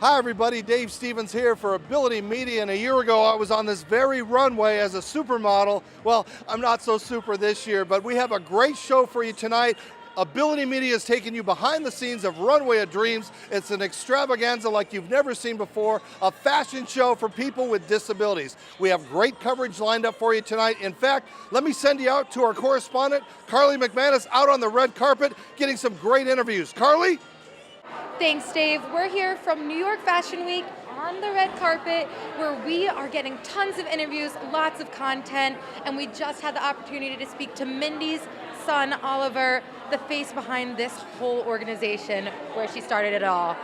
Hi everybody, Dave Stevens here for Ability Media, and a year ago I was on this very runway as a supermodel. Well, I'm not so super this year, but we have a great show for you tonight. Ability Media is taking you behind the scenes of Runway of Dreams. It's an extravaganza like you've never seen before, a fashion show for people with disabilities. We have great coverage lined up for you tonight. In fact, let me send you out to our correspondent, Carly MacManus, out on the red carpet, getting some great interviews. Carly? Thanks, Dave. We're here from New York Fashion Week on the red carpet where we are getting tons of interviews, lots of content, and we just had the opportunity to speak to Mindy's son, Oliver, the face behind this whole organization where she started it all.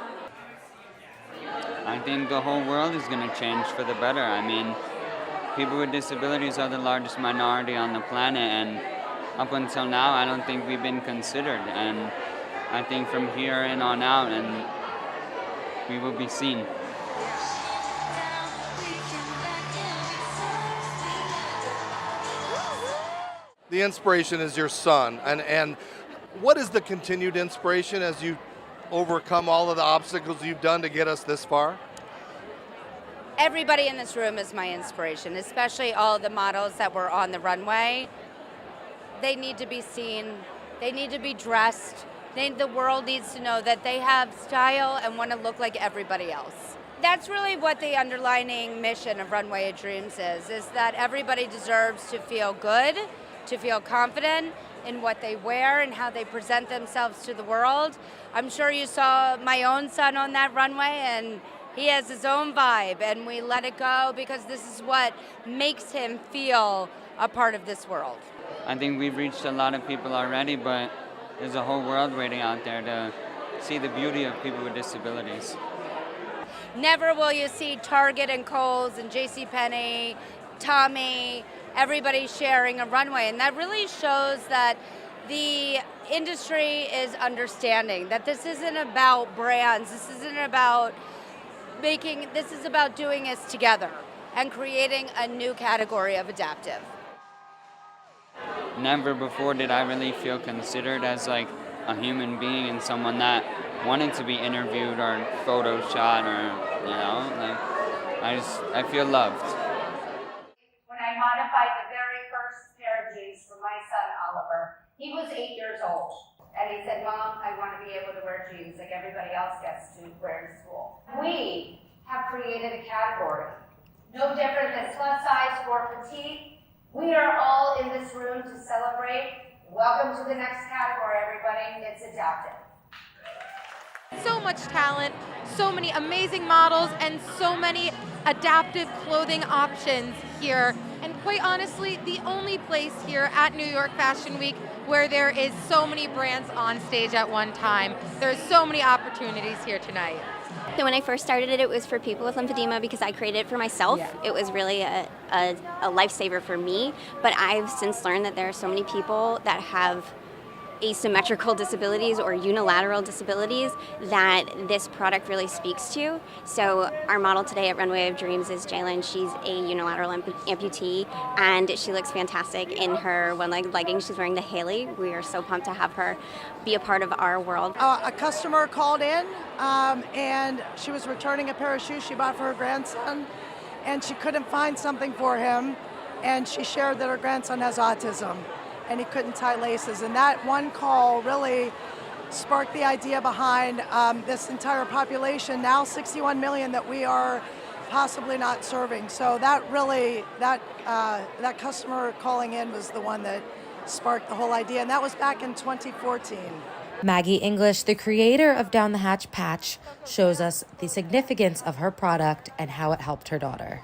I think the whole world is going to change for the better. I mean, people with disabilities are the largest minority on the planet, and up until now, I don't think we've been considered. And I think from here and on out, and we will be seen. The inspiration is your son, and what is the continued inspiration as you overcome all of the obstacles you've done to get us this far? Everybody in this room is my inspiration, especially all of the models that were on the runway. They need to be seen, they need to be dressed. The world needs to know that they have style and want to look like everybody else. That's really what the underlining mission of Runway of Dreams is that everybody deserves to feel good, to feel confident in what they wear and how they present themselves to the world. I'm sure you saw my own son on that runway, and he has his own vibe, and we let it go because this is what makes him feel a part of this world. I think we've reached a lot of people already, but there's a whole world waiting out there to see the beauty of people with disabilities. Never will you see Target and Kohl's and JCPenney, Tommy, everybody sharing a runway. And that really shows that the industry is understanding that this isn't about brands, this isn't about this is about doing this together and creating a new category of adaptive. Never before did I really feel considered as like a human being and someone that wanted to be interviewed or photo shot or, you know, like I feel loved. When I modified the very first pair of jeans for my son Oliver, he was 8 years old. And he said, "Mom, I want to be able to wear jeans like everybody else gets to wear in school." We have created a category, no different than plus size or petite. We are all in this room to celebrate. Welcome to the next category, everybody. It's adaptive. So much talent, so many amazing models, and so many adaptive clothing options here. And quite honestly, the only place here at New York Fashion Week where there is so many brands on stage at one time. There's so many opportunities here tonight. So when I first started it was for people with lymphedema because I created it for myself. Yeah. It was really a lifesaver for me, but I've since learned that there are so many people that have asymmetrical disabilities or unilateral disabilities that this product really speaks to. So our model today at Runway of Dreams is Jalen. She's a unilateral amputee, and she looks fantastic in her one-legged leggings. She's wearing the Haley. We are so pumped to have her be a part of our world. A customer called in, and she was returning a pair of shoes she bought for her grandson, and she couldn't find something for him, and she shared that her grandson has autism and he couldn't tie laces. And that one call really sparked the idea behind this entire population, now 61 million, that we are possibly not serving. So that really, that customer calling in was the one that sparked the whole idea, and that was back in 2014. Maggie English, the creator of Down the Hatch Patch, shows us the significance of her product and how it helped her daughter.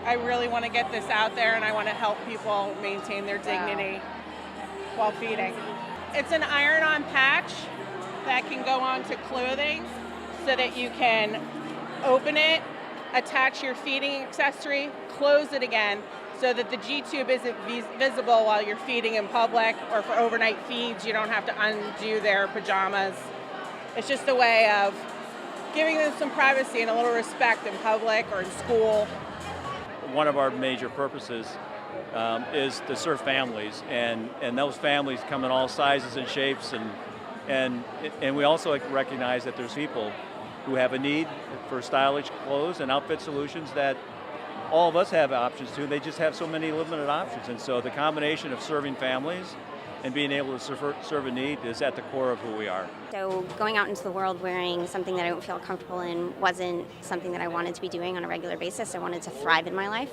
I really want to get this out there, and I want to help people maintain their dignity while feeding. It's an iron-on patch that can go onto clothing so that you can open it, attach your feeding accessory, close it again so that the G-tube isn't visible while you're feeding in public, or for overnight feeds you don't have to undo their pajamas. It's just a way of giving them some privacy and a little respect in public or in school. One of our major purposes is to serve families, and those families come in all sizes and shapes, and we also recognize that there's people who have a need for stylish clothes and outfit solutions that all of us have options to. They just have so many limited options. And so the combination of serving families and being able to serve a need is at the core of who we are. So going out into the world wearing something that I don't feel comfortable in wasn't something that I wanted to be doing on a regular basis. I wanted to thrive in my life.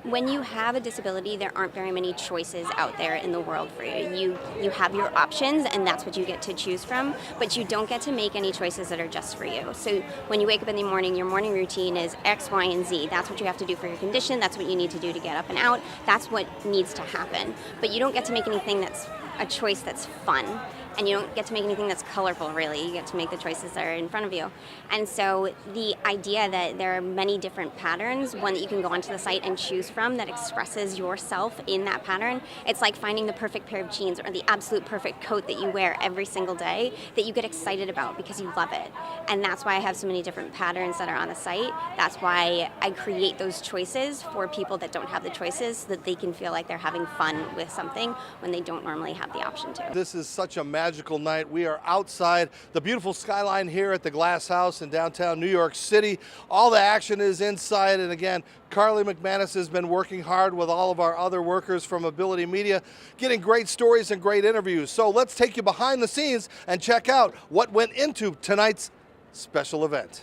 When you have a disability, there aren't very many choices out there in the world for you. You have your options, and that's what you get to choose from, but you don't get to make any choices that are just for you. So when you wake up in the morning, your morning routine is X, Y, and Z. That's what you have to do for your condition. That's what you need to do to get up and out. That's what needs to happen. But you don't get to make anything that's a choice that's fun. And you don't get to make anything that's colorful, really. You get to make the choices that are in front of you. And so the idea that there are many different patterns, one that you can go onto the site and choose from that expresses yourself in that pattern, it's like finding the perfect pair of jeans or the absolute perfect coat that you wear every single day that you get excited about because you love it. And that's why I have so many different patterns that are on the site. That's why I create those choices for people that don't have the choices so that they can feel like they're having fun with something when they don't normally have the option to. This is such a magical night. We are outside the beautiful skyline here at the Glass House in downtown New York City. All the action is inside, and again, Carly MacManus has been working hard with all of our other workers from Ability Media, getting great stories and great interviews. So let's take you behind the scenes and check out what went into tonight's special event.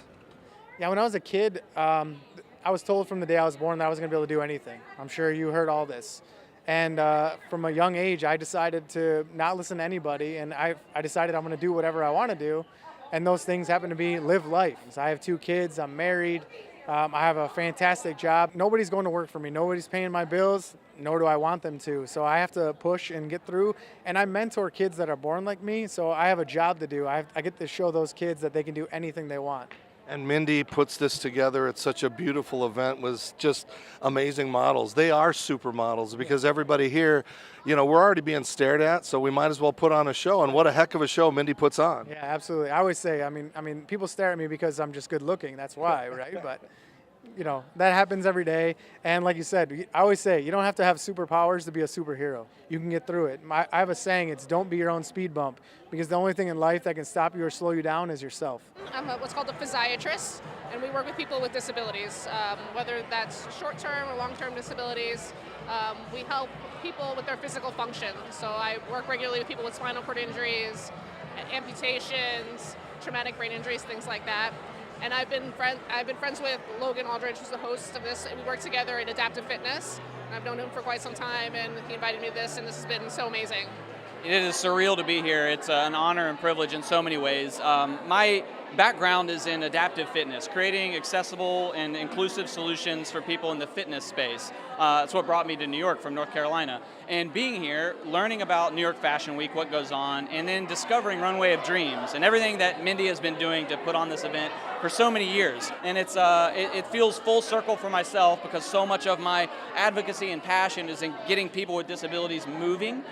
Yeah, when I was a kid, I was told from the day I was born that I wasn't going to be able to do anything. I'm sure you heard all this. And from a young age, I decided to not listen to anybody, and I decided I'm going to do whatever I want to do, and those things happen to be live life. So I have 2 kids, I'm married, I have a fantastic job. Nobody's going to work for me, nobody's paying my bills, nor do I want them to. So I have to push and get through, and I mentor kids that are born like me, so I have a job to do. I get to show those kids that they can do anything they want. And Mindy puts this together. It's such a beautiful event with just amazing models. They are supermodels because everybody here, you know, we're already being stared at, so we might as well put on a show. And what a heck of a show Mindy puts on. Yeah, absolutely. I always say, I mean, people stare at me because I'm just good looking. That's why, right? But you know, that happens every day. And like you said, I always say, you don't have to have superpowers to be a superhero. You can get through it. I have a saying, it's don't be your own speed bump, because the only thing in life that can stop you or slow you down is yourself. I'm what's called a physiatrist, and we work with people with disabilities, whether that's short-term or long-term disabilities. We help people with their physical function. So I work regularly with people with spinal cord injuries, amputations, traumatic brain injuries, things like that. And I've been friends with Logan Aldridge, who's the host of this, and we work together in adaptive fitness. And I've known him for quite some time, and he invited me to this, and this has been so amazing. It is surreal to be here. It's an honor and privilege in so many ways. My background is in adaptive fitness, creating accessible and inclusive solutions for people in the fitness space. That's what brought me to New York from North Carolina. And being here, learning about New York Fashion Week, what goes on, and then discovering Runway of Dreams and everything that Mindy has been doing to put on this event for so many years. And it feels full circle for myself because so much of my advocacy and passion is in getting people with disabilities moving,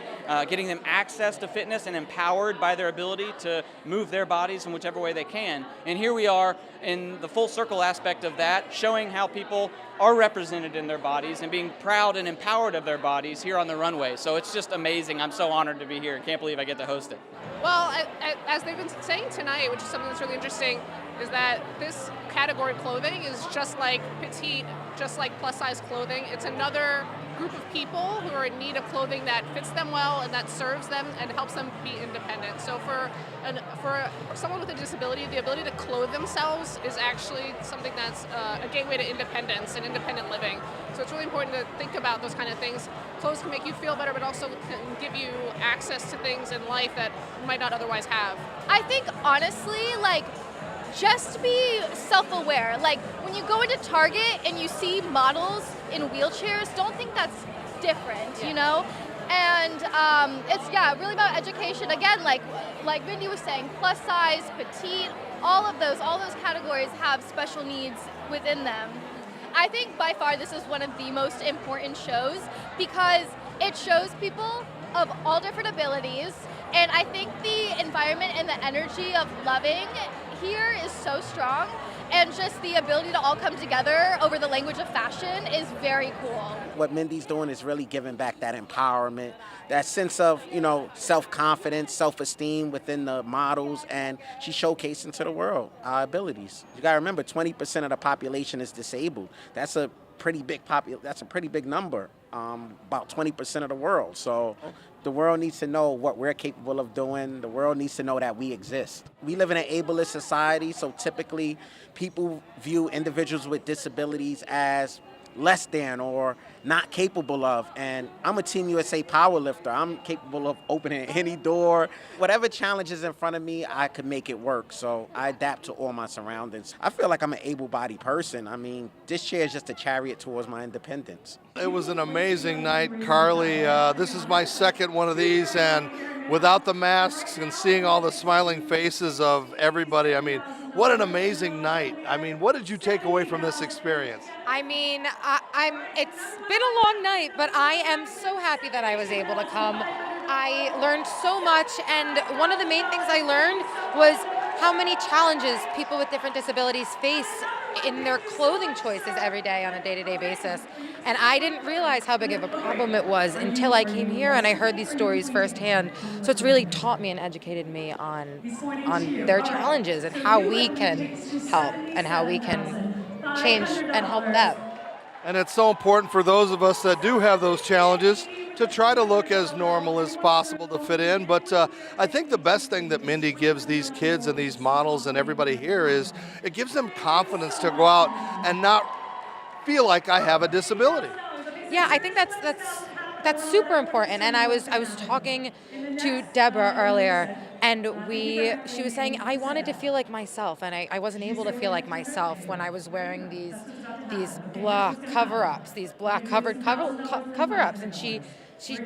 getting them access to fitness and empowered by their ability to move their bodies in whichever way they can. And here we are in the full circle aspect of that, showing how people are represented in their bodies and being proud and empowered of their bodies here on the runway. So it's just amazing. I'm so honored to be here. Can't believe I get to host it. Well, as they've been saying tonight, which is something that's really interesting, is that this category of clothing is just like petite, just like plus size clothing. It's another group of people who are in need of clothing that fits them well and that serves them and helps them be independent. So for someone with a disability, the ability to clothe themselves is actually something that's a gateway to independence and independent living. So it's really important to think about those kind of things. Clothes can make you feel better, but also can give you access to things in life that you might not otherwise have. I think honestly, just be self-aware. Like when you go into Target and you see models in wheelchairs, don't think that's different, you know? And it's really about education. Again, like Mindy was saying, plus size, petite, all those categories have special needs within them. I think by far this is one of the most important shows because it shows people of all different abilities, and I think the environment and the energy of loving here is so strong, and just the ability to all come together over the language of fashion is very cool. What Mindy's doing is really giving back that empowerment, that sense of, self-confidence, self-esteem within the models, and she's showcasing to the world our abilities. You gotta remember, 20% of the population is disabled. That's a pretty big number, about 20% of the world. So the world needs to know what we're capable of doing. The world needs to know that we exist. We live in an ableist society, so typically people view individuals with disabilities as less than or not capable of. And I'm a Team USA powerlifter. I'm capable of opening any door. Whatever challenge is in front of me, I could make it work. So I adapt to all my surroundings. I feel like I'm an able-bodied person. I mean, this chair is just a chariot towards my independence. It was an amazing night, Carly. This is my second one of these, and without the masks and seeing all the smiling faces of everybody, I mean, what an amazing night. I mean, what did you take away from this experience? I mean, it's been a long night, but I am so happy that I was able to come. I learned so much, and one of the main things I learned was how many challenges people with different disabilities face in their clothing choices every day on a day-to-day basis. And I didn't realize how big of a problem it was until I came here and I heard these stories firsthand. So it's really taught me and educated me on their challenges and how we can help and how we can change and help them. And it's so important for those of us that do have those challenges to try to look as normal as possible to fit in. But I think the best thing that Mindy gives these kids and these models and everybody here is it gives them confidence to go out and not feel like I have a disability. Yeah, I think that's super important. And I was talking to Deborah earlier, and she was saying I wanted to feel like myself, and I wasn't able to feel like myself when I was wearing these black cover-ups, these black cover-ups, and she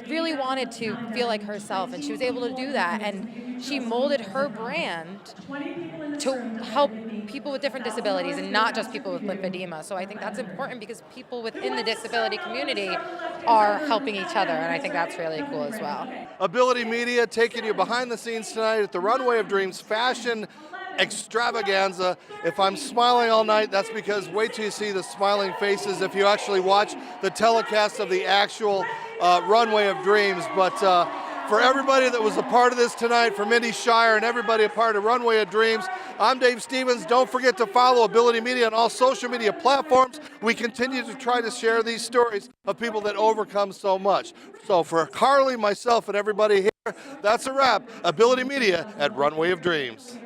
really wanted to feel like herself, and she was able to do that, and she molded her brand to help people with different disabilities and not just people with lymphedema. So I think that's important because people within the disability community are helping each other, and I think that's really cool as well. Ability Media taking you behind the scenes tonight at the Runway of Dreams Fashion Extravaganza. If I'm smiling all night, that's because wait till you see the smiling faces if you actually watch the telecast of the actual Runway of Dreams. But for everybody that was a part of this tonight, for Mindy Scheier and everybody a part of Runway of Dreams, I'm Dave Stevens. Don't forget to follow Ability Media on all social media platforms. We continue to try to share these stories of people that overcome so much. So for Carly, myself, and everybody here, that's a wrap. Ability Media at Runway of Dreams.